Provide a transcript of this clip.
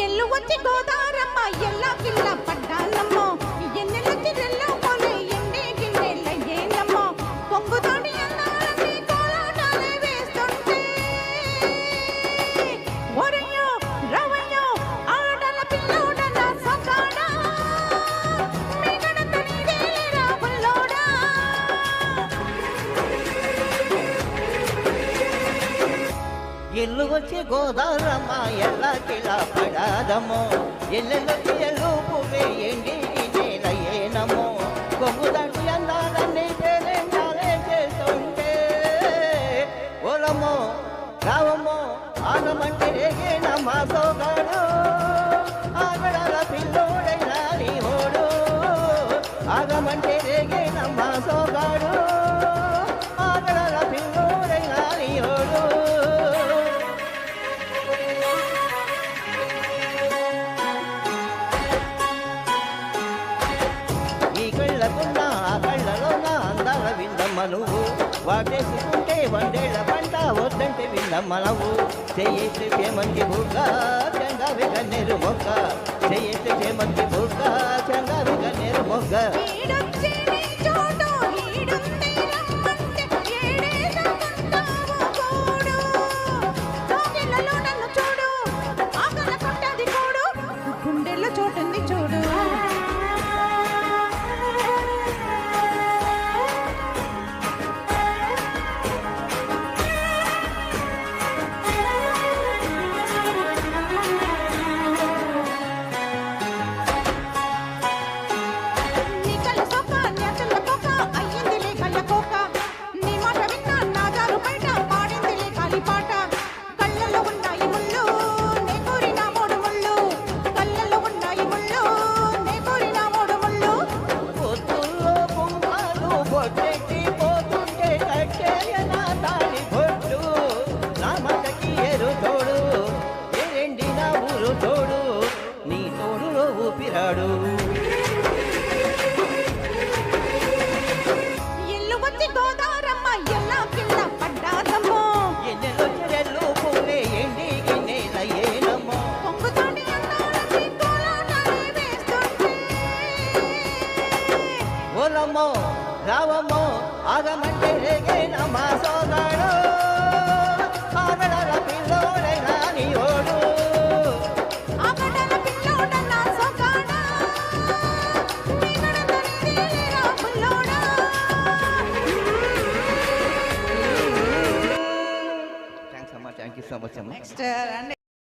ఎల్లు వచ్చి గోదారమ్మ ఎల్లా కిల్ల పడ్డానమ్మో ఎన్నెలొచ్చి రెల్లో పోలే ఎండే గిన్నెలయ్యేనమ్మో పొంగుతోటి అన్నారని కోలాటాలే వేస్తుంటే ఒరయ్యో రవయ్యో ఆడల పిల్లోడన సొకాడా మీగడంత నీదేలేరా బుల్లోడా ఎల్లు వచ్చి గోదారమ్మ ఎల్లా కిలా పడాదమ్మో ఎల్లెల్లొచ్చి ఎల్లు పువ్వే ఎండి నేలయ్యేనమ్మో కొంగుదండి అందాలన్నీ పేరెంటాలే చేస్తుంటే ఓలమ్మో రావమ్మో ఆగమంటే రేగేనమ్మా సోగాడు ఆగడాల పిల్లోడైనా నీ ఓడు ఆగమంటే రేగేనమ్మా సోగాడు ఆగడాల పిల్లోడైనా నీ ఓడు కళ్ళలోన అందాల విందమ్మ నువ్వు వాటేసుకుంటే వందేళ్ల పంట వద్దంటే విందమ్మ నువ్వు చేయేస్తే చేమంతి బుగ్గ చంగావి గన్నేరు మొగ్గ చేయేస్తే చేమంతి బుగ్గ చంగావి గన్నేరు మొగ్గ గుండెల్లో చోటుంది చూడు తోడు నీ తోడులో ఊపిరాడు ఎల్లు వచ్చి గోదారమ్మ ఎల్లా కిల్ల పడ్డాదమ్మో ఎన్నెలొచ్చి రెల్లు పూలే ఎండి గిన్నెలయ్యేనమ్మో పొంగుతోటి అన్నారని కోలాటాలే వేస్తుంటే ఓలమ్మో రావమ్మో ఆగమంటే రేగేనమ్మా సోగాడు ఆగడాల పిల్లోడైనా నీ ఓడు నెక్స్ట్ రండి.